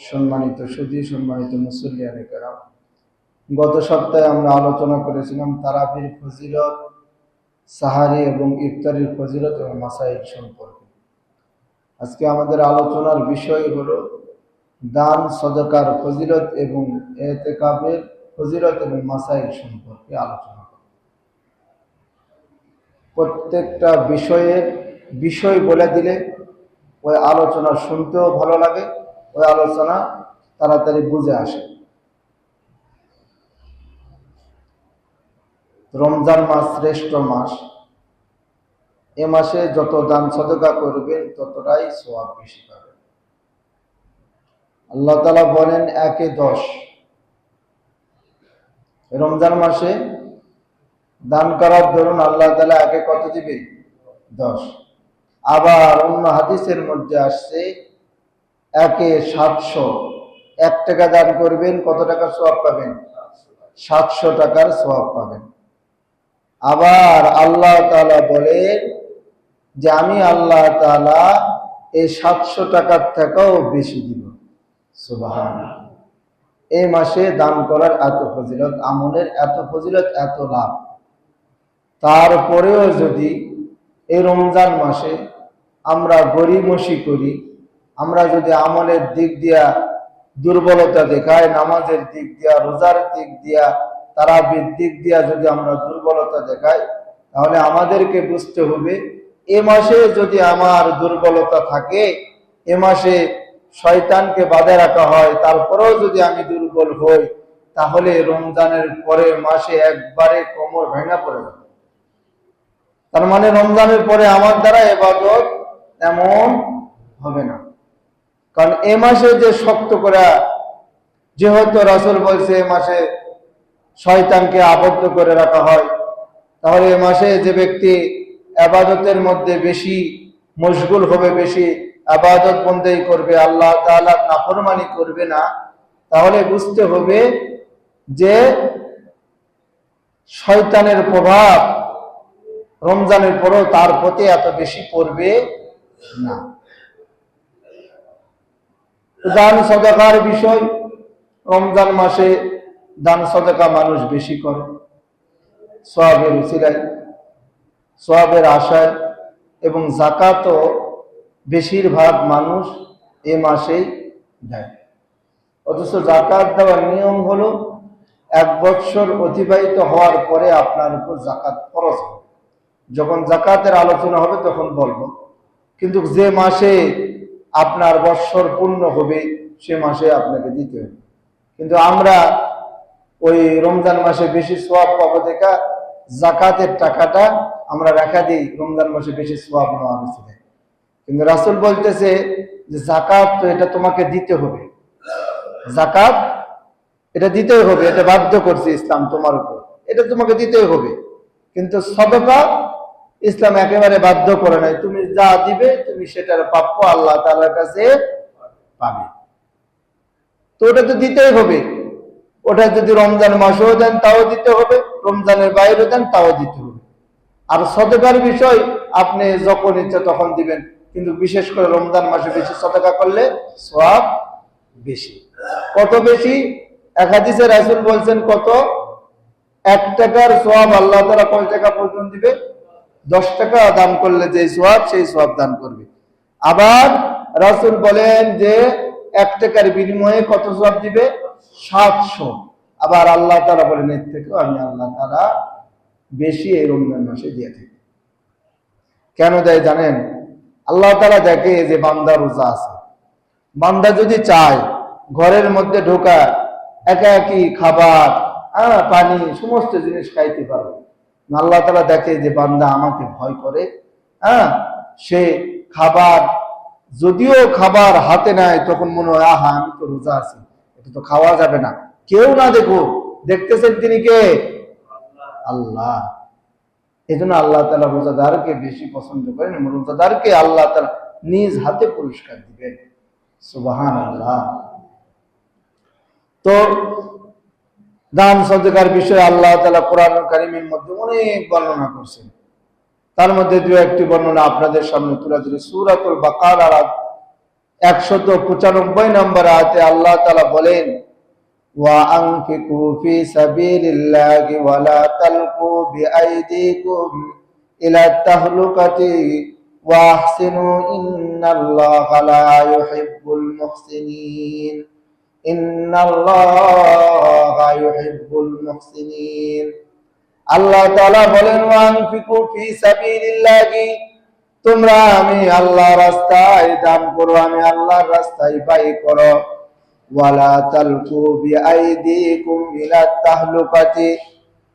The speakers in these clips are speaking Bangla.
সম্মানিত সুধী, সম্মানিত মুসল্লিয়ানে কেরাম, গত সপ্তাহে আমরা আলোচনা করেছিলাম তারাবির ফজিলত, সাহারি এবং ইফতারির ফজিলত এবং মাসাইল সম্পর্কে। আজকে আমাদের আলোচনার বিষয় হলো দান সদকার ফজিলত এবং এতেকাবের ফজিলত এবং মাসাইল সম্পর্কে আলোচনা করা। প্রত্যেকটা বিষয় বলে দিলে ওই আলোচনা শুনতেও ভালো লাগে, ওই আলোচনা তাড়াতাড়ি বুঝে আসে। রমজান মাস শ্রেষ্ঠ মাস। এ মাসে যত দান সদকা করবেন ততটাই সওয়াব বেশি পাবেন। আল্লাহ তাআলা বলেন 1-10। রমজান মাসে দান করার দরুন আল্লাহ তাআলা একে কত দিবে? 10। আবার অন্য হাদিসের মধ্যে আসছে 1-700। 1 টাকা দান করবেন, কত টাকার সওয়াব পাবেন? 700 টাকার সওয়াব পাবেন। আবার আল্লাহ তাআলা বলেন যে আমি আল্লাহ তাআলা এই 700 টাকার থেকেও বেশি দিব। সুবহানাল্লাহ। এই মাসে দান করার এত ফজিলত, আমলের এত ফজিলত, এত লাভ। তারপরেও যদি এই রমজান মাসে আমরা গরিমসি করি, আমরা যদি আমলের দিক দিয়া দুর্বলতা দেখাই, নামাজের দিক দিয়া, রোজার দিক দিয়া, তারাবির দিক দিয়া যদি আমরা দুর্বলতা দেখাই, তাহলে আমাদেরকে বুঝতে হবে এ মাসে যদি আমার দুর্বলতা থাকে, এ মাসে শয়তানকে বাঁধে রাখা হয়, তারপরেও যদি আমি দুর্বল হই, তাহলে রমজানের পরের মাসে একবারে কোমর ভেঙে পড়ে যাবে। তার মানে রমজানের পরে আমার দ্বারা ইবাদত এমন হবে না। কারণ এ মাসে যে শক্ত করা, যেহেতু রাসূল বলছে এ মাসে শয়তানকে আবদ্ধ করে রাখা হয়, তাহলে এ মাসে যে ব্যক্তি ইবাদতের মধ্যে বেশি মশগুল হবে, বেশি ইবাদত বন্দেগী করবে, আল্লাহ তাআলার নাফরমানি করবে না, তাহলে বুঝতে হবে যে শয়তানের প্রভাব রমজানের পরেও তার প্রতি এত বেশি পড়বে না। দান সদকার বিষয়, রমজান মাসে দান সদকা মানুষ বেশি করে সওয়াবের উসিলায়, সওয়াবের আশায়, এবং যাকাতও বেশিরভাগ মানুষ এ মাসেই দেয়। অথচ যাকাত দেওয়ার নিয়ম হলো 1 বৎসর অতিবাহিত হওয়ার পরে আপনার উপর যাকাত ফরজ হবে। যখন যাকাতের আলোচনা হবে তখন বলবো। কিন্তু যে মাসে আপনার বৎসর পূর্ণ হবে সে মাসে আপনাকে দিতে হবে। কিন্তু আমরা ওই রমজান মাসে বেশি সওয়াব পাবো দেখা যাকাতের টাকাটা আমরা রাখা দিই, রমজান মাসে বেশি সওয়াব নেওয়া হয়েছে। কিন্তু রাসূল বলতেছে যে যাকাত তো এটা তোমাকে দিতে হবে, যাকাত এটা দিতেই হবে, এটা বাধ্য করছে ইসলাম তোমার উপর, এটা তোমাকে দিতেই হবে। কিন্তু সদকা ইসলাম একেবারে বাধ্য করে নাই, তুমি যা দিবে তুমি সেটার প্রাপ্য আল্লাহ তাআলার কাছে পাবে। তো ওটা তো দিতেই হবে। ওটা যদি রমজান মাসেও দেন তাও দিতে হবে, রমজানের বাইরেও দেন তাও দিতে হবে। আর সদকার বিষয় আপনি যখন ইচ্ছা তখন দিবেন, কিন্তু বিশেষ করে রমজান মাসে বেশি সদকা করলে সওয়াব বেশি। কত বেশি? এক হাদিসে রাসূল বলছেন কত? 1 টাকার সওয়াব আল্লাহ তাআলা কয় টাকা পর্যন্ত দিবে? 10 টাকা দান করলে যে সওয়াব, সেই সওয়াব দান করবে। আবার রাসূল বলেন যে 1 টাকার বিনিময়ে কত সওয়াব দিবে? 700। আবার আল্লাহ তাআলা বলেন এর থেকেও আমি আল্লাহ তাআলা বেশি এই রমজান মাসে দিয়ে থাকি। কেন দেয় জানেন? আল্লাহ তাআলা দেখে যে বান্দা রোজা আছে, বান্দা যদি চায় ঘরের মধ্যে ঢোকা একাকি খাবার, পানি, সমস্ত জিনিস খাইতে পারবে। আল্লাহ তাআলা দেখে যে বান্দা আমাকে ভয় করে, সে খাবার, যদিও খাবার হাতে নেয় তখন মনে হয় আহা আমি তো রোজা আছি, এটা তো খাওয়া যাবে না, কেউ না দেখো, দেখতেছেন তিনি কে? আল্লাহ। এই জন্য আল্লাহ তাআলা রোজাদারকে বেশি পছন্দ করেন, রোজাদারকে আল্লাহ তাআলা নিজ হাতে পুরস্কার দিবেন। সুবহানাল্লাহ। তো দান সদকার বিষয়ে আল্লাহ তাআলা কোরআন কারীমের মধ্যে অনেক বর্ণনা করেছেন। তার মধ্যে 2-1টি বর্ণনা আপনাদের সামনে তুলে ধরে। সূরাতুল বাকারার 195 নম্বর আয়াতে আল্লাহ তাআলা বলেন, ওয়া আনফিকু ফি সাবিলিল্লাহি ওয়া লা তালকু বিআইদিকুম ইলা তাহলুকাতি ওয়া আহসিনু ইন্নাল্লাহা লা ইউহিব্বুল মুহসিনিন। ইন্নাল্লাহা ইউহিব্বুল মুহসিনিন। আল্লাহ তাআলা বলেন, ওয়া আনফিকু ফি সাবিলিল্লাহি, তোমরা আমি আল্লাহর রাস্তায় দান করো, আমি আল্লাহর রাস্তায় ব্যয় করো। ওয়ালা তালকু বিআইদিকুম ইলা তাহলুকাতি,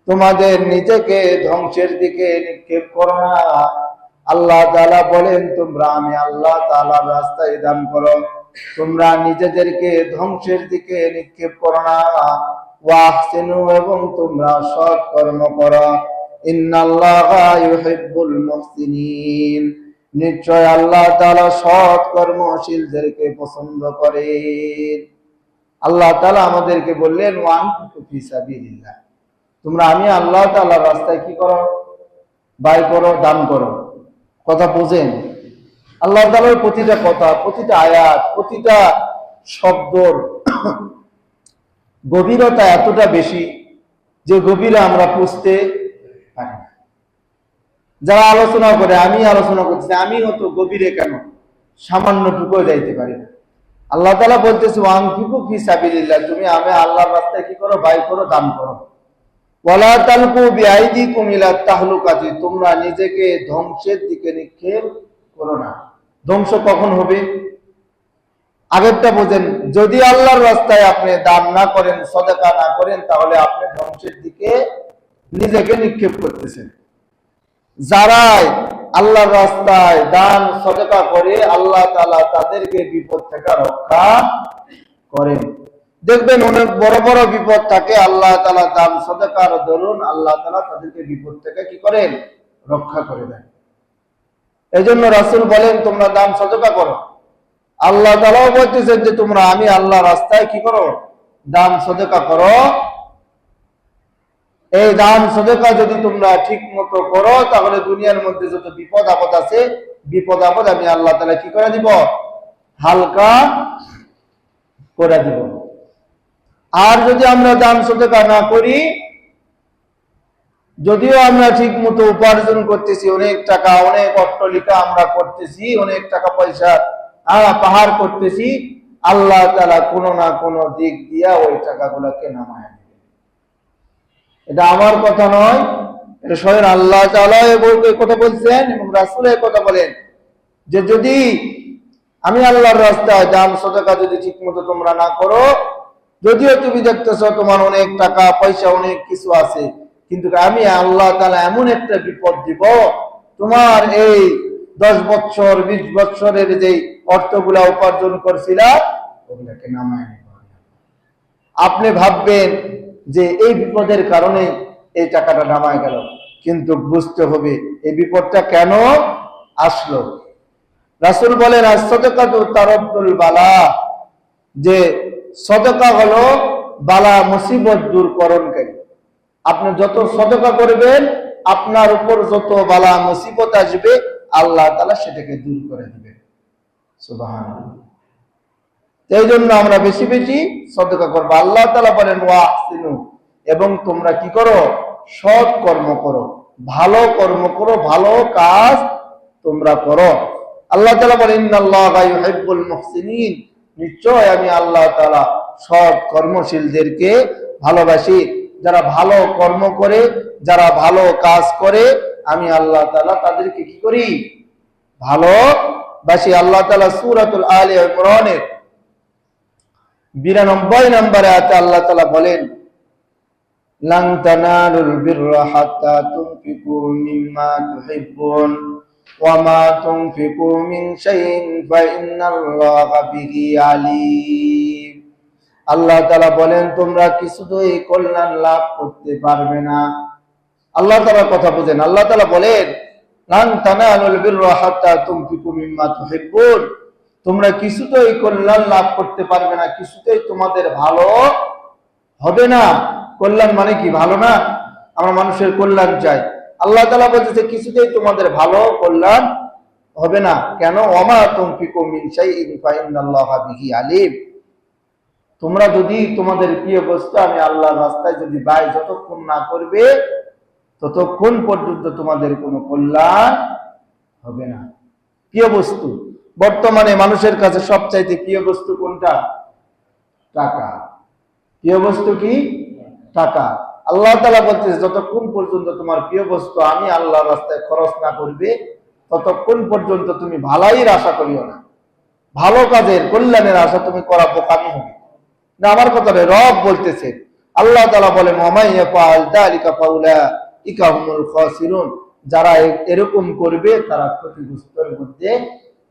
তোমাদের নিজেকে ধ্বংসের দিকে নিক্ষেপ করো না। আল্লাহ তাআলা বলেন, তোমরা আমি আল্লাহ তাআলার রাস্তায় দান করো, তোমরা নিজেদেরকে ধ্বংসের দিকে নিক্ষেপ করো না। ওয়াহসিনু, এবং তোমরা সৎ কর্ম করো। ইন্নাল্লাহা ইউহিব্বুল মুহসিনিন, নিশ্চয় আল্লাহ তাআলা সৎ কর্মশীলদেরকে পছন্দ করেন। আল্লাহ তাআলা আমাদেরকে বললেন, ওয়ানফিকু ফি সাবিলিল্লাহ, তোমরা আমি আল্লাহ তাআলার রাস্তায় কি করো? ব্যয় করো, দান করো। কথা বুঝেন? আল্লাহ তাআলার প্রতিটা কথা, প্রতিটা আয়াত, প্রতিটা শব্দর গভীরতা এতটা বেশি যে গভীরে আমরা বুঝতে পারি না। যারা আলোচনা করে, আমি আলোচনা করছি, আমি হতো গভীরে কেন সামান্যটুকু যাইতে পারি না। আল্লাহ তাআলা বলতেছে, ওয়ানফিকু ফি সাবিলিল্লাহ, তুমি আমি আল্লাহর রাস্তায় কি করো? ব্যয় করো, দান করো। ওয়ালা তালকু বিআইদিকুম ইলা তাহলুকাতি, তোমরা নিজেকে ধ্বংসের দিকে নিক্ষেপ করো না। ধ্বংস কখন হবে? আগেরটা বোঝেন, যদি আল্লাহর রাস্তায় আপনি দান না করেন, সদকা না করেন, তাহলে আপনি ধ্বংসের দিকে নিজেকে নিক্ষেপ করতেছেন। যারাই আল্লাহর রাস্তায় দান সদকা করে, আল্লাহ তাআলা তাদেরকে বিপদ থেকে রক্ষা করেন। দেখবেন অনেক বড় বড় বিপদ থাকে, আল্লাহ তাআলা দান সদকার দরুন আল্লাহ তাআলা তাদেরকে বিপদ থেকে কি করেন? রক্ষা করে দেন। এজন্য রাসূল বলেন, তোমরা দান সদকা করো। আল্লাহ তাআলাও বলতেছেন যে তোমরা আমি আল্লাহর রাস্তায় কি করো? দান সদকা করো। এই দান সদকা যদি তোমরা ঠিক মতো করো, তাহলে দুনিয়ার মধ্যে যত বিপদ আপদ আছে, বিপদ আপদ আমি আল্লাহ তাআলা কি করে দিব? হালকা করে দিব। আর যদি আমরা দান সদকা না করি, যদিও আমরা ঠিক মতো উপার্জন করতেছি, অনেক টাকা, অনেক অট্টালিকা আমরা করতেছি, অনেক টাকা পয়সা পাহাড় করতেছি, আল্লাহ তাআলা কোনো না কোনো দিক দিয়া ওই টাকাগুলোকে নামায় নেবে। এটা আমার কথা নয়, এটা স্বয়ং আল্লাহ তাআলা এই কথা বলছেন এবং রাসূল এই কথা বলেন যে যদি আমি আল্লাহর রাস্তায় দান সদকা যদি ঠিক মতো তোমরা না করো, যদিও তুমি দেখতেছো তোমার অনেক টাকা পয়সা অনেক কিছু আছে, কিন্তু আমি আল্লাহ তাআলা এমন একটা বিপদ দিব, তোমার এই 10 বছর 20 বছরের যে অর্থগুলা উপার্জন করছিলা ওগুলাকে নামায় নেব। আপনি ভাববেন যে এই বিপদের কারণে এই টাকাটা নামায় গেল, কিন্তু বুঝতে হবে এই বিপদটা কেন আসলো। রাসূল বলেন, as-সাদাকাতু তারাদ্দুল বালা, যে সদকা হলো বালা মুসিবত দূরকরণকারী। আপনি যত সদকা করবেন, আপনার উপর যত বালা মুসিবত আসবে, আল্লাহ তাআলা সেটাকে দূর করে দিবেন। সুবহানাল্লাহ। এই জন্য আমরা বেশি বেশি সদকা করব। আল্লাহ তাআলা বলেন, ওয়াহসিনু, এবং তোমরা কি করো? সৎ কর্ম করো, ভালো কর্ম করো, ভালো কাজ তোমরা করো। আল্লাহ তাআলা বলেন, ইন্নাল্লাহা ইউহিব্বুল মুহসিনিন, নিশ্চয় আমি আল্লাহ তাআলা সৎ কর্মশীলদেরকে ভালোবাসি। যারা ভালো কর্ম করে, যারা ভালো কাজ করে, আমি আল্লাহ তাআলা তাদেরকে কি করি? ভালোবাসি। আল্লাহ তাআলা সূরাতুল আলে ইমরানের 92 নম্বরে আয়াতে আল্লাহ তাআলা বলেন, লান তানালুল বিররা হাত্তা তুনফিকু মিম্মা তুহিব্বুন ওয়া মা তুনফিকু মিন শাইইন ফাইন্নাল্লাহা বিহি আলীম। আল্লাহ তাআলা বলেন, তোমরা কিছুতেই কল্যাণ লাভ করতে পারবে না। আল্লাহ তাআলার কথা বুঝেন। আল্লাহ তাআলা বলেন, লান তানালুল বিররা হাত্তা তুনফিকু মিম্মা তুহিব্বুন, তোমরা কিছুতেই কল্যাণ লাভ করতে পারবে না, কিছুতেই তোমাদের ভালো হবে না। কল্যাণ মানে কি? ভালো না? আমরা মানুষের কল্যাণ চাই। আল্লাহ তাআলা বলতেছে কিছুতেই তোমাদের ভালো কল্যাণ হবে না। কেন? ওমা তুনফিকু মিন শাইইন ফাইন্নাল্লাহা বিহি আলিম। তোমরা যদি তোমাদের প্রিয় বস্তু আমি আল্লাহর রাস্তায় যদি ব্যয় যতক্ষণ না করবে ততক্ষণ পর্যন্ত তোমাদের কোনো কল্যাণ হবে না। প্রিয় বস্তু, বর্তমানে মানুষের কাছে সবচাইতে প্রিয় বস্তু কোনটা? টাকা। প্রিয় বস্তু কি? টাকা। আল্লাহ তাআলা বলতেছে যতক্ষণ পর্যন্ত তোমার প্রিয় বস্তু আমি আল্লাহর রাস্তায় খরচ না করবে ততক্ষণ পর্যন্ত তুমি ভালোইর আশা করিও না, ভালো কাজের কল্যাণের আশা তুমি করা বোকামি হবে না। আমার কথা রব বলতেছে, আল্লাহ তাআলা বলেন ওয়ামাই ইয়াফআল যালিকা ফাউলাইকা হুমুল খাসিরুন, যারা এরকম করবে তারা ক্ষতিগ্রস্তের মধ্যে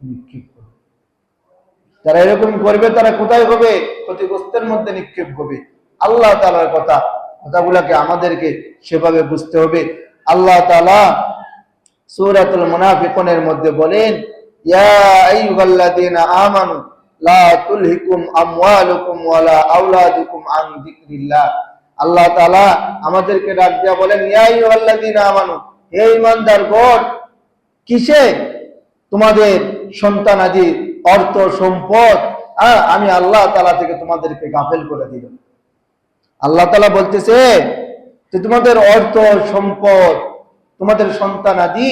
নিক্ষেপ করবে। যারা এরকম করবে তারা কোথায় হবে? ক্ষতিগ্রস্তের মধ্যে নিক্ষেপ হবে। আল্লাহ তাআলার কথাগুলোকে আমাদেরকে সেভাবে বুঝতে হবে। আল্লাহ তাআলা সূরাতুল মুনাফিকুনের মধ্যে বলেন ইয়া আইয়ুহাল্লাযীনা আমানু লা তুলহিকুম আমওয়ালুকুম ওয়ালা আওলাদুকুম আন যিকরিল্লাহ। আল্লাহ তাআলা আমাদেরকে ডাক দিয়া বলেন ইয়া আইয়ুহাল্লাযীনা আমানু, হে ঈমানদারগণ, কিসে? তোমাদের সন্তানাদি অর্থ সম্পদ আমি আল্লাহ তাআলা থেকে তোমাদেরকে গাফেল করে দিলাম। আল্লাহ তাআলা বলতেছে যে তোমাদের অর্থ সম্পদ তোমাদের সন্তানাদি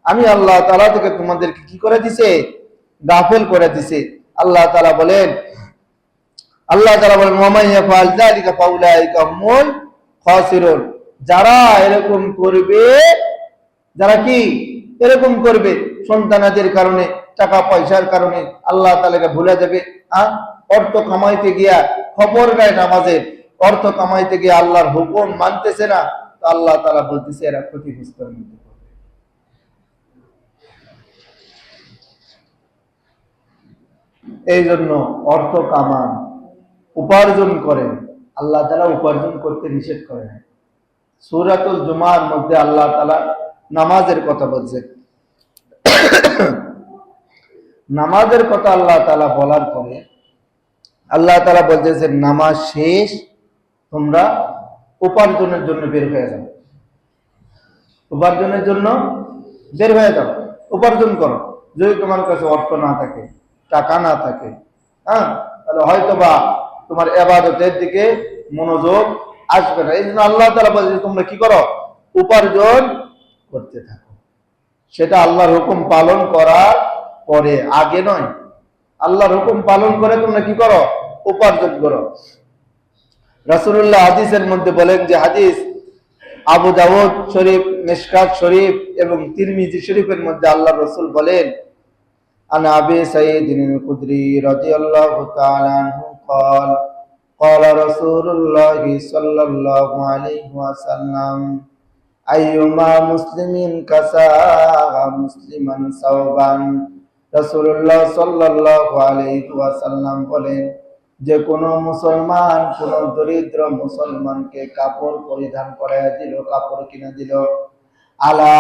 আমি আল্লাহ তাআলা থেকে তোমাদেরকে কি করে দিছে? গাফেল করে দিছে। আল্লাহ তাআলা বলেন ওয়ামাই ইয়াফআল যালিকা ফাউলাইকা হুমুল খাসিরুন, যারা এরকম করবে, যারা কি এরকম করবে সন্তানাদের কারণে, টাকা পয়সার কারণে আল্লাহ তাআলাকে ভুলে যাবে, অর্থ কামাইতে গিয়া খবর গায় নামাজের, অর্থ কামাইতে গিয়ে আল্লাহর হুকুম মানতেছে না, তো আল্লাহ তাআলা বলতেছে এরা ক্ষতিগ্রস্তের মধ্যে পড়বে। এই জন্য অর্থ কামান, উপার্জন করেন। আল্লাহ তাআলা উপার্জন করতে নিষেধ করেন। সূরাতুল জুমার মধ্যে আল্লাহ তাআলা নামাজের কথা বলছেন। নামাজের কথা আল্লাহ তাআলা বলার পরে আল্লাহ তাআলা বলতেছেন নামাজ শেষ, তোমরা উপার্জনের জন্য বের হয়ে যাও। উপার্জনের জন্য বের হয়ে যাও, উপার্জন করো। যদি তোমার কাছে অর্থ না থাকে, টাকা না থাকে, তাহলে হয়তো বা তোমার ইবাদতের দিকে মনোযোগ আসবে না। এই জন্য আল্লাহ তাআলা বলছে তোমরা কি করো? উপার্জন করতে থাকো। সেটা আল্লাহর হুকুম পালন করার পরে, আগে নয়। আল্লাহর হুকুম পালন করে তোমরা কি করো? উপার্জন করো। রাসূলুল্লাহ হাদিসের মধ্যে বলেন, যে হাদিস আবু দাউদ শরীফ, মিশকাত শরীফ এবং তিরমিজি শরীফের মধ্যে আল্লাহ রাসূল বলেন আন আবি সাঈদ আল-খুদরি রাদিয়াল্লাহু তাআলা আনহু قال قال رسول الله صلى الله عليه وسلم أيما مسلم كسى مسلما ثوبا। রাসূলুল্লাহ সাল্লাল্লাহু আলাইহি ওয়াসাল্লাম বলেন, যে কোনো মুসলমান কোন দরিদ্র মুসলমানকে কাপড় পরিধান করায় দিল, কাপড় কিনে দিল, আলা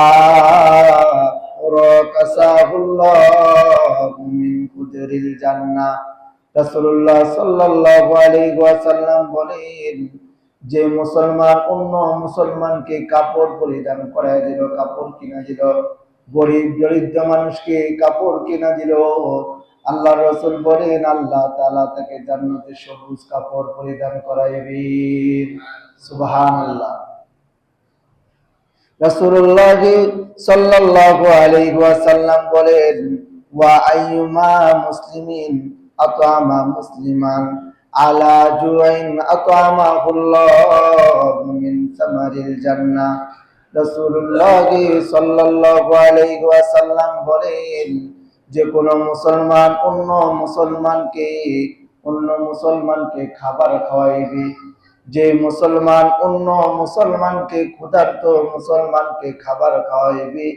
কাসাহুল্লাহু মিন কুদরিল জান্নাহ। রাসূলুল্লাহ সাল্লাল্লাহু আলাইহি ওয়াসাল্লাম বলেন, যে মুসলমান অন্য মুসলমানকে কাপড় পরিধান করায় দিল, কাপড় কিনে দিল, গরিব দরিদ্র মানুষকে কাপড় কিনে দিল, আল্লাহর রাসূল বলেন আল্লাহ তাআলা তাকে জান্নাতে সবুজ কাপড় পরিধান করাইবেন। সুবহানাল্লাহ। রাসূলুল্লাহ সাল্লাল্লাহু আলাইহি ওয়াসাল্লাম বলেন, ওয়া আইয়ুমা মুসলিমিন আতআমা মুসলিমান আলা জুআইন আতআমাহুল্লাহু মিন সামারিল জান্নাহ। রাসূলুল্লাহ সাল্লাল্লাহু আলাইহি ওয়াসাল্লাম বলেন, যে কোনো মুসলমান অন্য মুসলমানকে খাবার খাওয়াইবে, যে মুসলমান অন্য মুসলমানকে, ক্ষুধার্ত মুসলমানকে খাবার খাওয়াইবে,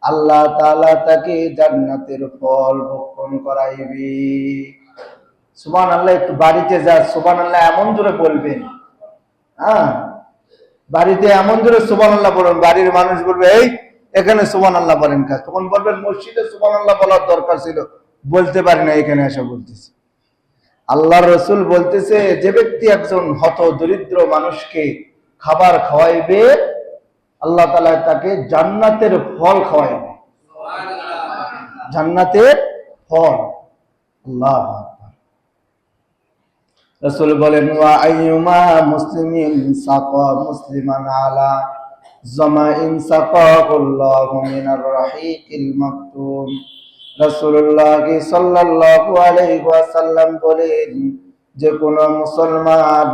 আল্লাহ তাআলা তাকে জান্নাতের ফল ভক্ষণ করাইবে। সুবহানাল্লাহ। একটু বাড়িতে যা সুবহানাল্লাহ এমন জোরে বলবেন, বাড়িতে এমন জোরে সুবহানাল্লাহ বলবেন, বাড়ির মানুষ বলবে এই এখানে সুবহানাল্লাহ বলেন কাজ। তখন বলবেন মসজিদে সুবহানাল্লাহ বলার দরকার ছিল, বলতে পারি না, এখানে এসে বলতেছি। আল্লাহর রাসূল বলতেছে, যে ব্যক্তি একজন হত দরিদ্র মানুষকে খাবার খাওয়াইবে, আল্লাহ তাআলা তাকে জান্নাতের ফল খাওয়াইবে। জান্নাতের ফল। আল্লাহু আকবার। রাসূল বলেন, ওয়া আইয়ুমা মুসলিমিন সাকা মুসলিমান আলা জামাইন সাকাহুল্লাহু মিনার রাহিকিল মাকতুম। রাসূলুল্লাহ সাল্লাল্লাহু আলাইহি ওয়াসাল্লাম বলেন, যে কোন মুসলমান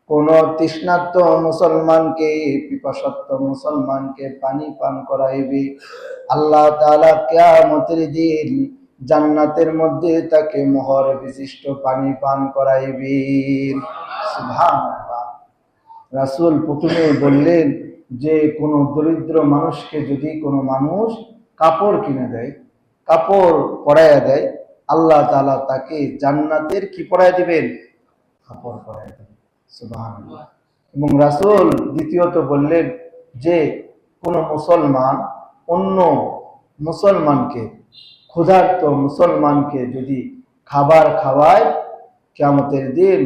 কোন তৃষ্ণার্ত মুসলমানকে, পিপাসার্ত মুসলমানকে পানি পান করাইবে, আল্লাহ তাআলা কিয়ামতের দিন জান্নাতের মধ্যে তাকে মোহর বিশিষ্ট পানি পান করাইবেন। সুবহানাল্লাহ। রাসূল প্রথমে বললেন যে কোন দরিদ্র মানুষকে যদি কোনো মানুষ কাপড় কিনে দেয়, কাপড় পরাইয়া দেয়, আল্লাহ তাআলা তাকে জান্নাতের কি পরাইয়া দিবেন? কাপড় পরাইয়া দিবেন। সুবহানাল্লাহ। এবং রাসূল দ্বিতীয়ত বললেন যে কোন মুসলমান অন্য মুসলমানকে, ক্ষুধার্ত মুসলমানকে যদি খাবার খাওয়ায়, কিয়ামতের দিন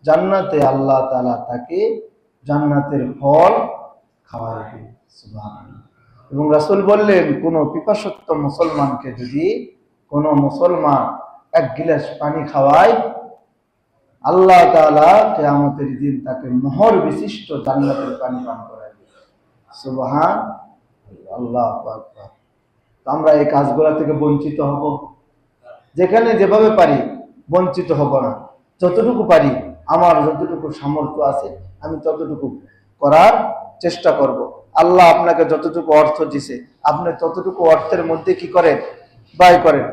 জান্নাতে আল্লাহ তাআলা তাকে জান্নাতের ফল খাওয়াইবে। সুবহানাল্লাহ। এবং রাসূল বললেন, কোন পিপাসার্ত মুসলমানকে যদি কোন মুসলমান এক গিলাস পানি খাওয়ায়, আল্লাহ তাআলা কিয়ামতের দিন তাকে মোহর বিশিষ্ট জান্নাতের পানি পান করাইবে। সুবহানাল্লাহ। আল্লাহু আকবার। আমরা এই কাজগুলো থেকে বঞ্চিত হব? যেখানে যেভাবে পারি বঞ্চিত হব না। যতটুকু পারি, আমার যতটুকু সামর্থ্য আছে আমি ততটুকু করার চেষ্টা করব। আল্লাহ আপনাকে যতটুকু অর্থ দিছে, আপনি ততটুকু অর্থের মধ্যে কি করেন? ব্যয় করেন।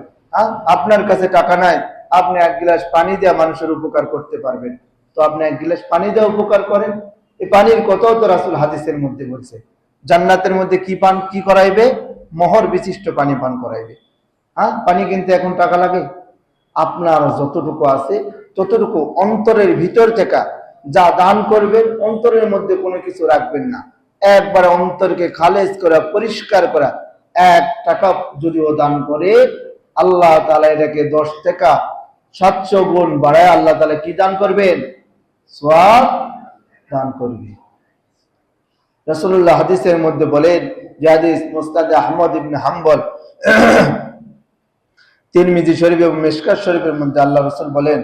আপনার কাছে টাকা নাই, আপনি এক গ্লাস পানি দিয়ে মানুষের উপকার করতে পারবেন, তো আপনি এক গ্লাস পানি দিয়ে উপকার করেন। এই পানির কথাও তো রাসূল হাদিসের মধ্যে বলছে, জান্নাতের মধ্যে কি করাইবে? মোহর বিশিষ্ট পানি পান করাইবে। পানি কিনতে এখন টাকা লাগে? আপনার যতটুকু আছে ততটুকু অন্তরের ভিতর থেকে যা দান করবেন, অন্তরের মধ্যে কোনো কিছু রাখবেন না, একবার অন্তরকে খালেজ করা, পরিষ্কার করা। 1 টাকা যদিও দান করে, আল্লাহ তাআলা এটাকে 10 টাকা 700 গুণ বাড়ায় আল্লাহ তাআলা কি দান করবেন? সওয়াব দান করবে। রাসূলুল্লাহ হাদিসের মধ্যে বলেন, যে হাদিস মুসনাদে আহমদ ইবনে হাম্বল, তিরমিজি শরীফ এবং মিশকাত শরীফের মধ্যে আল্লাহ রাসূল বলেন,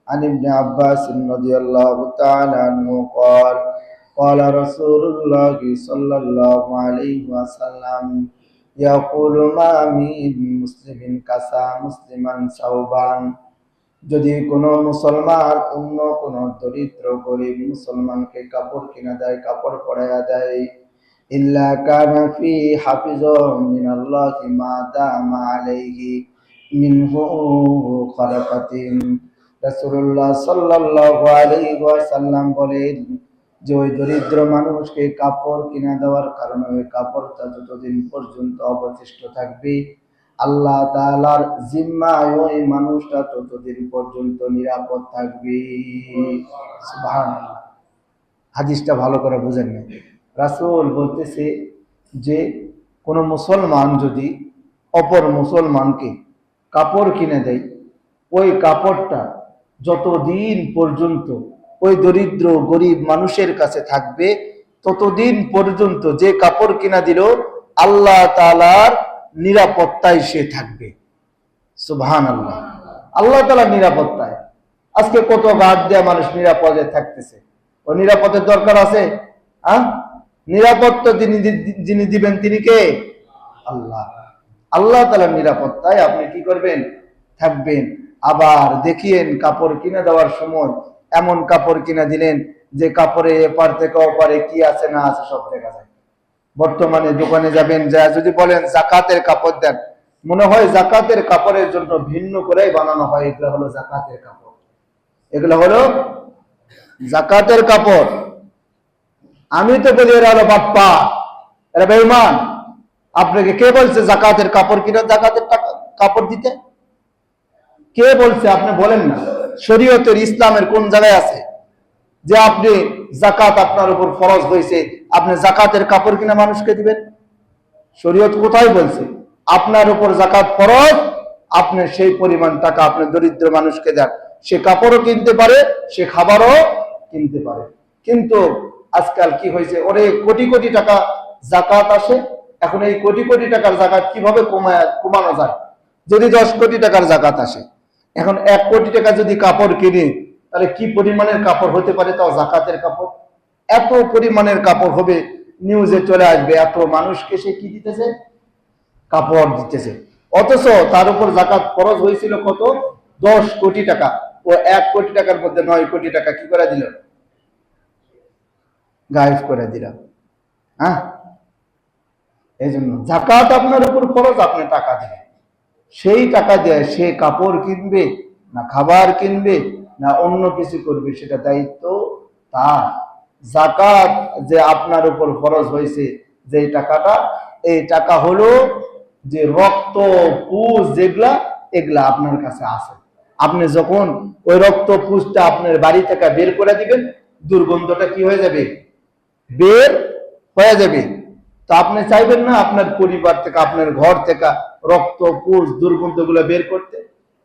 আন ইবনে আব্বাস রাদিয়াল্লাহু তাআলা আনহু قال قال رسول الله صلى الله عليه وسلم يقول ما من مسلم كسى مسلما ثوبا। যদি কোন মুসলমান অন্য কোন দরিদ্র গরিব মুসলমানকে কাপড় কিনা দেয়, কাপড় পরাইয়া দেয়, ইল্লা কানা ফি হাফিজুম মিনাল্লাহি মা দামা আলাইহি মিনহু খারাকাতিন। রাসূলুল্লাহ সাল্লাল্লাহু আলাইহি ওয়াসাল্লাম বলেন, যে ওই দরিদ্র মানুষকে কাপড় কিনা দেওয়ার কারণে ওই কাপড়টা যতদিন পর্যন্ত অবশিষ্ট থাকবে, আল্লাহ তাআলার জিম্মায় ওই মানুষটা ততদিন পর্যন্ত নিরাপদ থাকবে। সুবহানাল্লাহ। হাদিসটা ভালো করে বুঝেন না। রাসূল বলতেছে যে কোন মুসলমান যদি অপর মুসলমানকে কাপড় কিনে দেয়, ওই কাপড়টা যতদিন পর্যন্ত ওই দরিদ্র গরিব মানুষের কাছে থাকবে, ততদিন পর্যন্ত যে কাপড় কিনা দিল আল্লাহ তাআলার নিরাপত্তায় সে থাকবে। সুবহানাল্লাহ। আল্লাহ তাআলার নিরাপত্তায়। আজকে কত গার্ড দেয়া মানুষ নিরাপদে থাকতেছে, ও নিরাপদের দরকার আছে? নিরাপত্তা যিনি দিবেন তিনি কে? আল্লাহ। আল্লাহ তাআলার নিরাপত্তায় আপনি কি করবেন? থাকবেন। আবার দেখিয়েন, কাপড় কিনে দেওয়ার সময় এমন কাপড় কিনে দিলেন যে কাপড়ে এপার থেকে ওপারে কি আছে না আছে সব দেখা যায়। বর্তমানে দোকানে যাবেন, যা যদি বলেন যাকাতের কাপড় দেন, মনে হয় যাকাতের কাপড়ের জন্য ভিন্ন করেই বানানো হয়। এগুলো হলো যাকাতের কাপড়, এগুলো হলো যাকাতের কাপড়। আমি তো বলি এরা হলো বাপ্পা, এরা বেঈমান। আপনাকে কে বলছে যাকাতের কাপড় কিনা, যাকাতের কাপড় দিতে? কে বলছে? আপনি বলেন না। শরীয়তের ইসলামের কোন জায়গায় আছে যে আপনি যাকাত আপনার উপর ফরজ হয়েছে, আপনি যাকাতের কাপড় কিনা মানুষকে দিবেন? শরীয়ত কোথায় বলছে আপনার উপর যাকাত ফরজ, আপনি সেই পরিমাণ টাকা আপনি দরিদ্র মানুষকে দেন, সে কাপড়ও কিনতে পারে, সে খাবারও কিনতে পারে। কিন্তু আজকাল কি হয়েছে, অনেক কোটি কোটি টাকা যাকাত আসে। এখন এই কোটি কোটি টাকার যাকাত কিভাবে কমানো যায়, যদি 10 কোটি টাকার জাকাত আসে, এখন 1 কোটি টাকা যদি কাপড় কিনে, তাহলে কি পরিমাণের কাপড় হতে পারে? তাও জাকাতের কাপড় এত পরিমাণের কাপড় হবে, নিউজে চলে আসবে, এত মানুষকে সে কি দিতেছে? কাপড় দিতেছে। অথচ তার উপর জাকাত খরচ হয়েছিল কত? 10 কোটি টাকা। ও 1 কোটি টাকার মধ্যে 9 কোটি টাকা কি করে দিল? গায়েব করে দিল। হ্যাঁ, এই জন্য জাকাত আপনার উপর খরচ, আপনি টাকা দিবেন। সেই টাকা দিয়ে সে কাপড় কিনবে না খাবার কিনবে না অন্য কিছু করবে, সেটা দায়িত্ব তার। জাকাত যে আপনার উপর খরচ হয়েছে, যে টাকাটা, এই টাকা হলো যে রক্ত পুষ যেগুলা, এগুলা আপনার কাছে আছে। আপনি যখন ওই রক্ত পুষটা আপনার বাড়ি থেকে বের করে দিবেন, দুর্গন্ধটা কি হয়ে যাবে? বের হয়ে যাবে। তো আপনি চাইবেন না আপনার পরিবার থেকে, আপনার ঘর থেকে রক্ত পুষ দুর্গন্ধ গুলো বের করতে?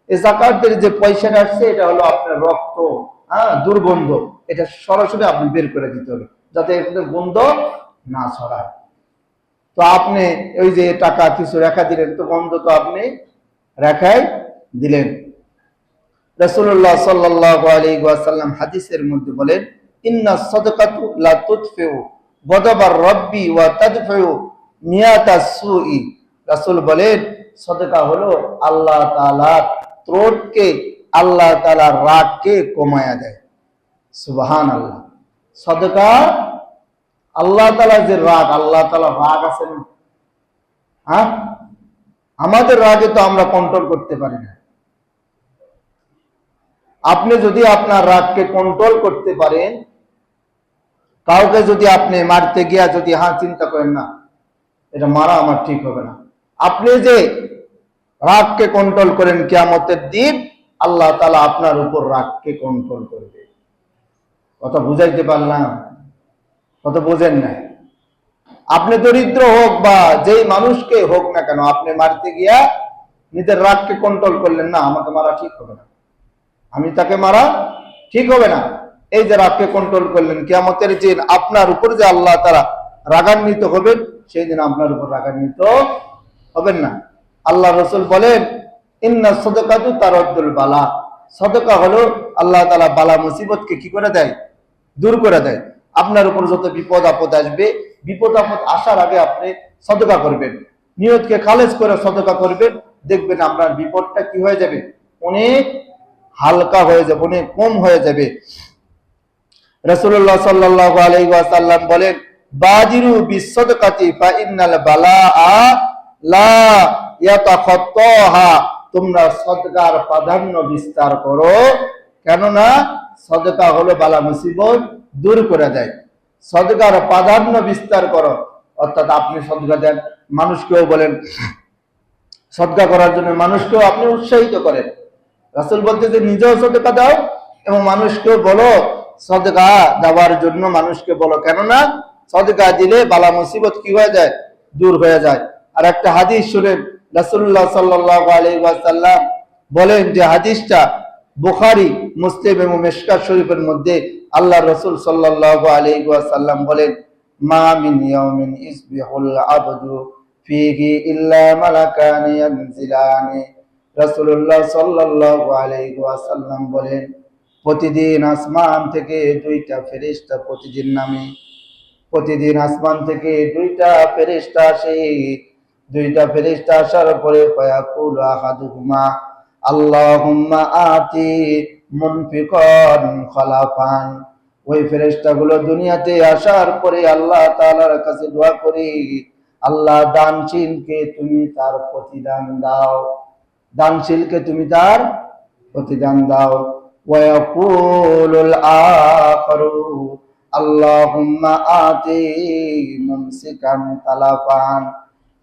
এই জাকাতের যে পয়সাটা আসছে, এটা হলো আপনার রক্ত, দুর্গন্ধ, এটা সরাসরি আপনি বের করে দিতে হবে, যাতে এখানে গন্ধ না ছড়ায়। তো আপনি ওই যে টাকা কিছু রেখা দিলেন, তো গন্ধ তো আপনি রেখাই দিলেন। রাসূলুল্লাহ সাল্লাল্লাহু আলাইহি ওয়াসাল্লাম হাদিসের মধ্যে বলেন, ইন্না সাদাকাতু লা তুতফিউ গদাবার রাব্বি ওয়া তাদফিউ নিয়াতাস সুই। রাসূল বলেন, সাদাকা হলো আল্লাহ তাআলার ক্রোধকে, আল্লাহ তাআলার রাগকে কমায়া দেয়। সুবহানাল্লাহ। সাদাকা আল্লাহ তাআলার যে রাগ, আল্লাহ তাআলার রাগ আছে না? হ্যাঁ, আমাদের রাগে তো আমরা কন্ট্রোল করতে পারি না। আপনি যদি আপনার রাগকে কন্ট্রোল করতে পারেন, কাউকে যদি আপনি মারতে গিয়া যদি চিন্তা করেন না এটা মারা আমার ঠিক হবে না, আপনি যে রাগকে কন্ট্রোল করেন, কিয়ামতের দিন আল্লাহ তাআলা আপনার উপর রাগকে কন্ট্রোল করবে। কথা বুঝাইতে পারলাম? কথা বোঝেন না? আপনি দরিদ্র হোক বা যেই মানুষকে হোক না কেন, আপনি মারতে গিয়া নিজের রাগকে কন্ট্রোল করলেন না, আমাকে মারা ঠিক হবে না, আমি তাকে মারা ঠিক হবে না, এই যে রাগকে কন্ট্রোল করলেন, কিয়ামতের দিন আপনার উপর যে আল্লাহ তাআলা রাগান্বিত হবেন, সেই দিন আপনার উপর রাগান্বিত হবেন না। আল্লাহ রাসূল বলেন, ইন্না সাদাকাতু তারাদ্দুল বালা। সাদাকা হলো আল্লাহ তাআলা বালা মুসিবতকে কি করে দেয়? দূর করে দেয়। আপনার উপর যত বিপদ আপদ আসবে, বিপদ আপদ আসার আগে আপনি সাদাকা করবেন, নিয়তকে খালেজ করে সাদাকা করবেন, দেখবেন আপনার বিপদটা কি হয়ে যাবে? অনেক হালকা হয়ে যাবে, অনেক কম হয়ে যাবে। রাসূলুল্লাহ সাল্লাল্লাহু আলাইহি ওয়াসাল্লাম বলেন, বাদিরু বিসসাদাকাতি ফা ইন্নাল বালাআ লা ইয়াতাখাত্তাহা। তোমরা সাদকার প্রাধান্য বিস্তার করো, কেননা সাদকা হলো বালা মুসিবত দূর করে দেয়। সাদকার প্রাধান্য বিস্তার করো, অর্থাৎ আপনি সাদকা দেন, মানুষকেও বলেন সাদকা করার জন্য, মানুষকেও আপনি উৎসাহিত করেন। রাসূল বলতে যে নিজেও সাদকা দাও এবং মানুষকেও বলো সাদকা দেওয়ার জন্য, মানুষকে বলো, কেননা সাদকা দিলে বালা মুসিবত কি হয়ে যায়? দূর হয়ে যায়। আর একটা হাদিস শুনেন, রাসূলুল্লাহ সাল্লাল্লাহু আলাইহি ওয়াসাল্লাম বলেন, যে হাদিসটা বুখারী, মুসলিম এবং মিশকাত শরীফের মধ্যে, আল্লাহ রাসূল সাল্লাল্লাহু আলাইহি ওয়াসাল্লাম বলেন, মা মিন ইয়াউমিন ইসবিহুল আবদু ফীহি ইল্লা মালাকানি ইয়ানজিলানি। রাসূলুল্লাহ সাল্লাল্লাহু আলাইহি ওয়াসাল্লাম বলেন, প্রতিদিন আসমান থেকে 2টা ফেরেশতা প্রতিদিন নামে, প্রতিদিন আসমান থেকে 2টা ফেরেশতা আসে। 2টা ফেরেশতা আসার পরে ফায়াকুলু আহাদুহুমা আল্লাহুম্মা আতি মুনফিকান খলাফান। ওই ফেরেশতাগুলো দুনিয়াতে আসার পরে আল্লাহ তাআলার কাছে দোয়া করে, আল্লাহ দানশীলকে তুমি তার প্রতিদান দাও, দানশীলকে তুমি তার প্রতিদান দাও। ওয়ায়াকুলুল আখারু আল্লাহুম্মা আতি মুমসিকান তালাফান।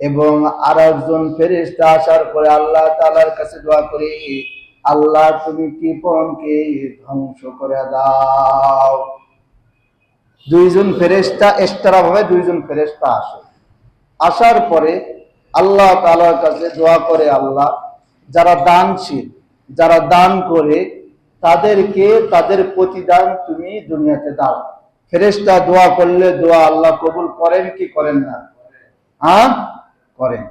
এবং আরেকজন ফেরেশতা আসার পরে আল্লাহ তাআলার কাছে দোয়া করে, আল্লাহ তুমি কৃপণকে ধ্বংস করে দাও। 2জন ফেরেশতা এক্সট্রা ভাবে 2জন ফেরেশতা আসে। আসার পরে আল্লাহ তাআলার কাছে দোয়া করে, আল্লাহ যারা দানশীল, যারা দান করে, তাদেরকে তাদের প্রতিদান তুমি দুনিয়াতে দাও। ফেরেশতা দোয়া করলে দোয়া আল্লাহ কবুল করেন কি করেন না? করেন।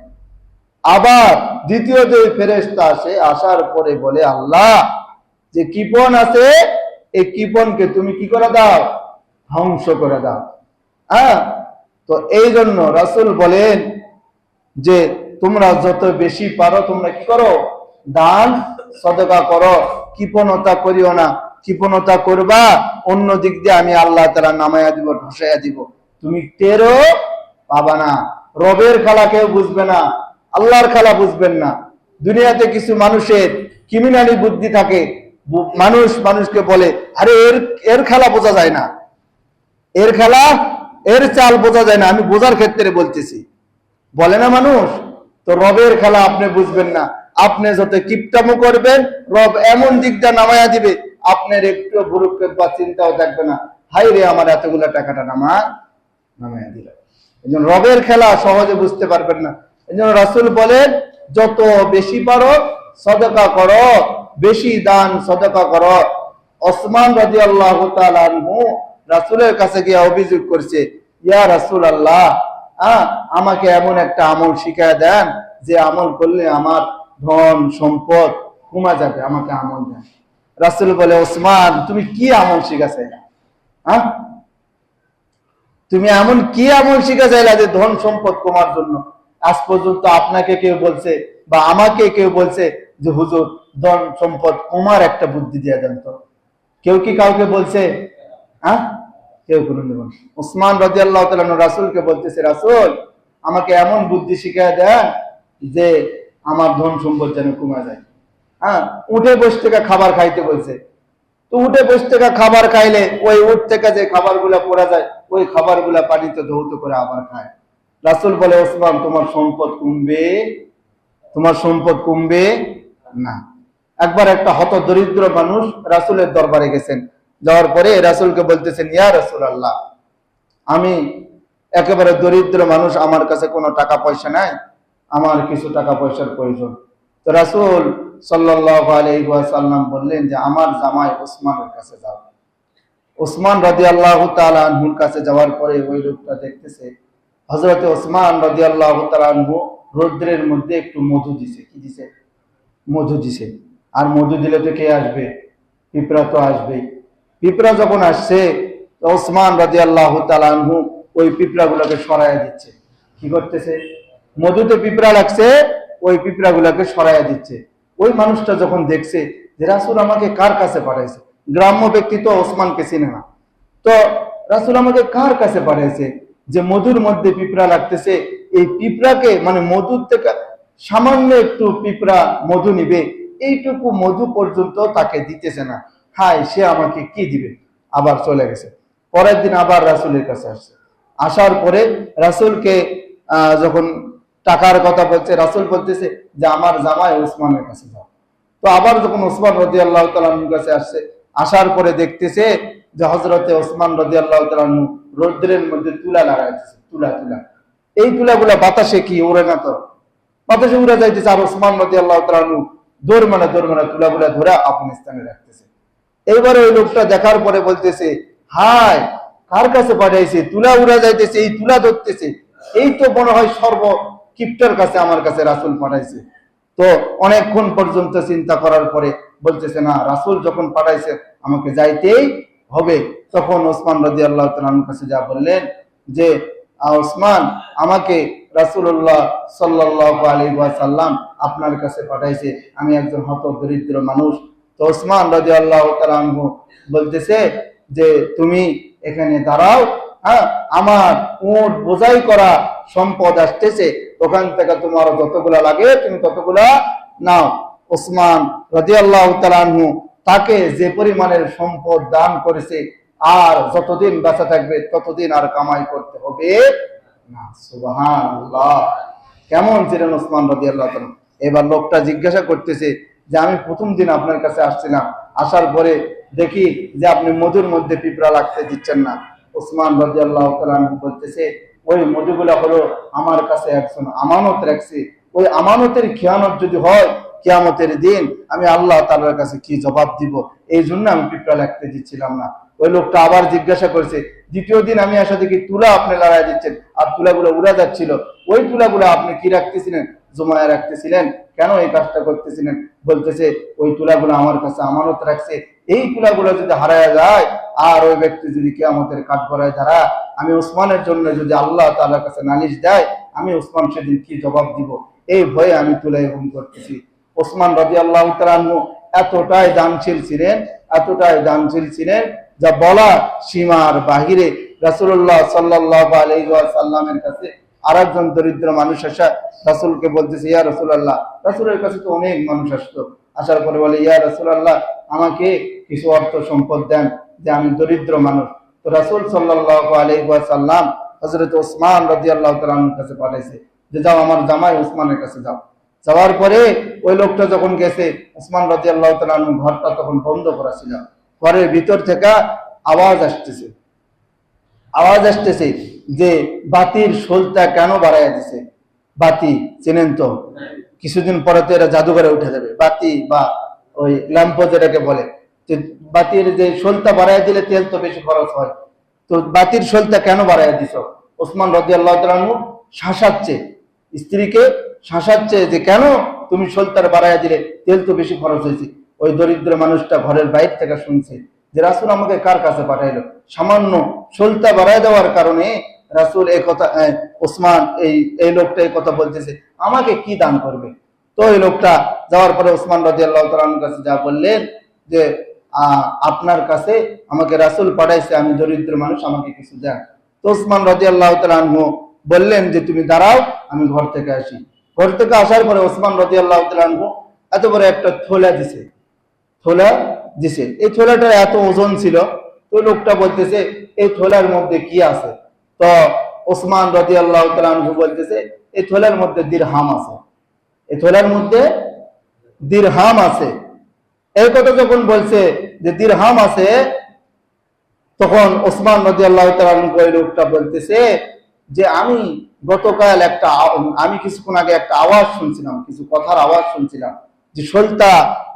আবার দ্বিতীয় যে ফেরেশতা আসে, আসার পরে বলে আল্লাহ যে কৃপণ আছে এই কৃপণকে তুমি কি করে দাও, ধ্বংস করে দাও। হ্যাঁ, তো এই জন্য রাসূল বলেন যে তোমরা যত বেশি পারো তোমরা কি করো, দান সদকা করো, কৃপণতা করিও না। কৃপণতা করবা অন্য দিক দিয়ে আমি আল্লাহ তাআলা নামায়া দিব, ঢুসাইয়া দিব, তুমি টেরও পাবা না। রবের খেলা কেউ বুঝবে না, আল্লাহর খেলা বুঝবেন না। দুনিয়াতে কিছু মানুষের ক্রিমিনালি বুদ্ধি থাকে, মানুষ মানুষকে বলে আরে এর এর খেলা বোঝা যায় না, এর খেলা এর চাল বোঝা যায় না। আমি বোঝার ক্ষেত্রে বলতেছি, বলে না মানুষ। তো রবের খেলা আপনি বুঝবেন না, আপনি যত কিপটামো করবেন রব এমন দিকটা নামায়া দিবে আপনার একটু ভুরুক্ষেপ বা চিন্তাও থাকবে না, হাই রে আমার এতগুলা টাকাটা নামায়া দিল। এই জন্য রবের খেলা সহজে বুঝতে পারবেন না। এই জন্য রাসূল বলেন যত বেশি পারো সদকা করো, বেশি দান সদকা করো। ওসমান রাদিয়াল্লাহু তাআলা আনহু রাসূলের কাছে গিয়ে অভিযোগ করছে, ইয়া রাসূলুল্লাহ, আমাকে এমন একটা আমল শিখায় দেন যে আমল করলে আমার ধন সম্পদ কমা যাবে, আমাকে আমল দেন। রাসূল বলে, ওসমান তুমি কি আমল শিখাছে, তুমি এমন কি আমল শিখা চাইলা যে ধন সম্পদ কমার জন্য? আজ পর্যন্ত আপনাকে কেউ বলছে বা আমাকে কেউ বলছে যে হুজুর ধন সম্পদ কমার একটা বুদ্ধি দিয়ে দেন? তো কেউ কি কাউকে বলছে? কেউ কোনোদিন বলেন। ওসমান রাদিয়াল্লাহু তাআলা রাসূলকে বলতেছে, রাসূল আমাকে এমন বুদ্ধি শিখায় দেন যে আমার ধন সম্পদ যেন কমা যায়। উঠে বসে থেকে খাবার খাইতে বলছে। তো উঠে বসে থেকে খাবার খাইলে ওই উঠ থেকে যে খাবারগুলা পড়া যায় ওই খাবারগুলা পানিতে ধৌত করে আবার খায়। রাসূল বলে, ওসমান তোমার সম্পদ কমবে, তোমার সম্পদ কমবে না। একবার একটা হত দরিদ্র মানুষ রাসূলের দরবারে গেছেন, যাওয়ার পরে রাসূলকে বলতেছেন, ইয়া রাসূলুল্লাহ, আমি একেবারে দরিদ্র মানুষ, আমার কাছে কোনো টাকা পয়সা নাই, আমার কিছু টাকা পয়সার প্রয়োজন। তো রাসূল সাল্লাল্লাহু আলাইহি ওয়াসাল্লাম বললেন যে আমার জামাই ওসমানের কাছে যাও। ওসমান রাদিয়াল্লাহু তাআলা আনহুর কাছে যাওয়ার পরে ওই লোকটা দেখতেছে হযরত ওসমান রাদিয়াল্লাহু তাআলা আনহু রৌদ্রের মধ্যে একটু মধু দিছে। কি দিছে? মধু দিছে। আর মধু দিলে তো কে আসবে? পিঁপড়া তো আসবেই। পিঁপড়া যখন আসছে ওসমান রাদিয়াল্লাহু তাআলা আনহু ওই পিঁপড়াগুলোকে সরাইয়া দিচ্ছে। কি করতেছে? মধুতে পিঁপড়া লাগছে, ওই পিঁপড়াগুলোকে সরাইয়া দিচ্ছে। ওই মানুষটা যখন দেখছে যে রাসূল আমাকে কার কাছে পাঠাইছে, গ্রাম্য ব্যক্তি তো ওসমানকে চিনে না, তো রাসূল আমাকে কার কাছে পাঠাইছে যে মধুর মধ্যে পিঁপড়া লাগতেছে, এই পিঁপড়াকে মানে মধুর থেকে সামান্য একটু পিঁপড়া মধু নিবে, এইটুকু মধু পর্যন্ত তাকে দিতেছে না, হায় সে আমাকে কি দিবে। আবার চলে গেছে। পরের দিন আবার রাসূলের কাছে আসছে। আসার পরে রাসূলকে যখন টাকার কথা বলছে, রাসূল বলতেছে যে আমার জামাই ওসমানের কাছে যাও। তো আবার যখন ওসমান রাদিয়াল্লাহু তাআলা আনহুর কাছে আসছে, আসার পরে দেখতেছে যে হযরতে ওসমান রাদিয়াল্লাহু তাআলা আনহু রৌদ্রের মধ্যে তুলা লাগাইতেছে। তুলা এই তুলাগুলা বাতাসে কি উড়ে না? তো বাতাসে উড়ে যাইতেছে। আর ওসমান রাদিয়াল্লাহু তাআলা আনহু দৌড় মানে তুলাগুলা ধরে আপন স্থানে রাখতেছে। এইবার ওই লোকটা দেখার পরে বলতেছে, হায় কার কাছে পাঠাইছে? তুলা উড়ে যাইতেছে, এই তুলা ধরতেছে, এই তো মনে হয় সর্ব কিপ্টার কাছে আমার কাছে রাসূল পাঠাইছে। তো অনেকক্ষণ পর্যন্ত চিন্তা করার পরে বলতেছে, না, রাসূল যখন পাঠাইছে আমাকে যাইতেই হবে। তখন ওসমান রাদিয়াল্লাহু তাআলার কাছে যা বললেন যে ওসমান, আমাকে রাসূলুল্লাহ সাল্লাল্লাহু আলাইহি ওয়াসাল্লাম আপনার কাছে পাঠাইছে, আমি একজন হত দরিদ্র মানুষ। তো ওসমান রাদিয়াল্লাহু তাআলা আনহু বলতেছে যে তুমি এখানে দাঁড়াও, আমার উট বোঝাই করা সম্পদ আসতেছে, ওখান থেকে তোমার যতগুলা লাগে তুমি ততগুলা নাও। ওসমান রাদিয়াল্লাহু তাআলা আনহু তাকে যে পরিমাণের সম্পদ দান করেছে, আর যতদিন বেঁচে থাকবে ততদিন আর কামাই করতে হবে না। সুবহানাল্লাহ! কেমন ছিলেন ওসমান রাদিয়াল্লাহু তাআলা? এবার লোকটা জিজ্ঞাসা করতেছে যে আমি প্রথম দিন আপনার কাছে আসছিলাম, আসার পরে দেখি যে আপনি মধুর মধ্যে পিঁপড়া লাগতে দিচ্ছেন না। ওসমান রাদিয়াল্লাহু তাআলা বলতেছে, ওই মধুগুলা হলো আমার কাছে একজন আমানত রাখছে, ওই আমানতের খেয়ানত যদি হয় কিয়ামতের দিন আমি আল্লাহ তাআলার কাছে কি জবাব দিব, এই জন্য আমি পিঁপড়া লাগতে দিচ্ছিলাম না। ওই লোকটা আবার জিজ্ঞাসা করেছে, দ্বিতীয় দিন আমি আসা দেখি তুলা আপনি লড়াই দিচ্ছেন আর তুলাগুলো উড়া যাচ্ছিল, ওই তুলাগুলো আপনি কি রাখতেছিলেন? জমায় রাখতেছিলেন, কেন এই কাজটা করতেছিলেন? বলতেছে ওই তুলাগুলো আমার কাছে আমানত রাখছে, এই তুলাগুলো যদি হারায় যায় আর ওই ব্যক্তি যদি কিয়ামতের কাঠগড়ায় দাঁড়ায়, আমি ওসমানের জন্য যদি আল্লাহ তাআলার কাছে নালিশ দেয়, আমি ওসমান সেদিন কি জবাব দিব, এই ভয়ে আমি তুলা এরকম করতেছি। ওসমান রাদিয়াল্লাহু তাআলা আনহু এতটাই দানশীল ছিলেন, এতটাই দানশীল ছিলেন যা বলা সীমার বাহিরে। রাসূলুল্লাহ সাল্লাল্লাহু আলাইহি ওয়াসাল্লামের কাছে আরেকজন দরিদ্র মানুষ আসা রাসূলকে বলতেছে, ইয়া রাসূলুল্লাহ, রাসূলের কাছে তো অনেক মানুষ আসতো, আসার পরে বলে, ইয়া রাসূলুল্লাহ, আমাকে কিছু অর্থ সম্পদ দেন, যে আমি দরিদ্র মানুষ। তো রাসূল সাল্লাল্লাহু আলাইহি ওয়াসাল্লাম হযরত ওসমান রাদিয়াল্লাহু তাআলার কাছে পাঠাইছে যে যাও আমার জামাই ওসমানের কাছে যাও। যাওয়ার পরে ওই লোকটা যখন গেছে, ওসমান রাদিয়াল্লাহু তাআলা ঘরটা তখন বন্ধ করা ছিল, ঘরের ভিতর থেকে আওয়াজ আসতেছে, আওয়াজ আসতেছে যে বাতির শোলটা কেন বাড়াইয়া দিছে। বাতি চেনেন তো, কিছুদিন পরে তো এরা জাদুঘরে উঠে যাবে। বাতি বা ওই ল্যাম্প যেটাকে বলে, যে বাতির যে শোলটা বাড়াইয়া দিলে তেল তো বেশি খরচ হয়, তো বাতির শোলটা কেন বাড়াইয়া দিছ? ওসমান রাদিয়াল্লাহু তাআলা শাসাচ্ছে, স্ত্রীকে শাসাচ্ছে যে কেন তুমি শোলটার বাড়াইয়া দিলে, তেল তো বেশি খরচ হয়েছে। ওই দরিদ্র মানুষটা ঘরের বাইরে থেকে শুনছে যে রাসূল আমাকে কার কাছে পাঠাইলো, সামান্য শোলটা বাড়ায় দেওয়ার কারণে রাসূল এই কথা, ওসমান এই লোকটা এই কথা বলতেছে, আমাকে কি দান করবে? তো এই লোকটা যাওয়ার পরে ওসমান রাদিয়াল্লাহু তাআলার কাছে যা বললেন যে আপনার কাছে আমাকে রাসূল পাঠাইছে, আমি দরিদ্র মানুষ, আমাকে কিছু দেন। তো ওসমান রাদিয়াল্লাহু তাআলা বললেন যে তুমি দাঁড়াও, আমি ঘর থেকে আসি। ঘর থেকে আসার পরে ওসমান রাদিয়াল্লাহু তাআলা এত বড় একটা থোলা দিছে, থোলা দিছে। এই থোলাটা এত ওজন ছিল। তো লোকটা বলতেছে এই থোলার মধ্যে কি আছে? তো ওসমান রাদিয়াল্লাহু তাআলা বলতেছে এই থোলার মধ্যে দিরহাম আছে, এই থোলার মধ্যে দিরহাম আছে। এই কথা যখন বলছে যে দিরহাম আছে, তখন ওসমান রাদিয়াল্লাহু তাআলা ওই লোকটা বলতেছে যে আমি গতকাল আমি কিছুক্ষণ আগে একটা আওয়াজ শুনছিলাম, কিছু কথার আওয়াজ শুনছিলাম, যে শোলটা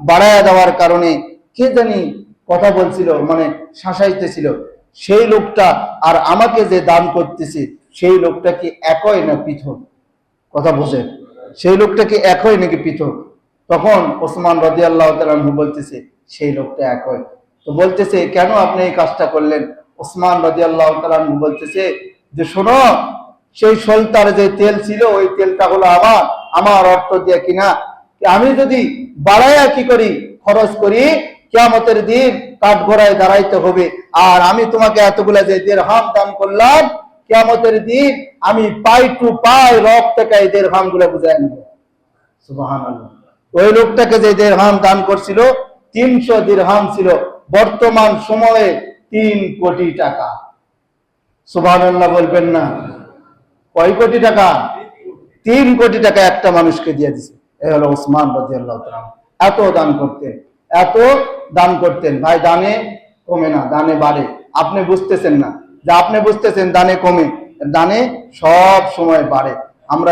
বাড়ায়া দেওয়ার কারণে কে জানি কথা বলছিল, মানে শাসাইতেছিল। সেই লোকটা আর আমাকে যে দান করতেছে, সেই লোকটা কি একই না পৃথক? কথা বোঝেন, সেই লোকটা কি একই নাকি পৃথক? তখন ওসমান রাদিয়াল্লাহু তাআলা বলতেছে সেই লোকটা একই। তো বলতেছে কেন আপনি এই কাজটা করলেন? ওসমান রাদিয়াল্লাহু তাআলা বলতেছে যে শোনো, সেই শোলটার যে তেল ছিল, ওই তেলটা হলো আমার অর্থ দিয়ে কিনা। আমি যদি বাড়াইয়া কি করি, খরচ করি, কিয়ামতের দিন কাঠগড়ায় দাঁড়াইতে হবে। আর আমি তোমাকে এতগুলা যে দিরহাম দান করলাম, কিয়ামতের দিন আমি পাই টু পাই রব থেকে এই দিরহাম গুলা বুঝাই নেব। সুবহানাল্লাহ। ওই লোকটাকে যে দিরহাম দান করছিল 300 দিরহাম ছিল, বর্তমান সময়ে 3 কোটি টাকা। সুবহানাল্লাহ বলবেন না? কয় কোটি টাকা? 3 কোটি টাকা একটা মানুষকে দিয়ে দিছে। এই হলো ওসমান রাদিয়াল্লাহু তাআলা। এত দান করতেন, এত দান করতেন। ভাই দানে কমে না, দানে বাড়ে। আপনি বুঝতেছেন না, যে আপনি বুঝতেছেন দানে কমে, দানে সব সময় বাড়ে। আমরা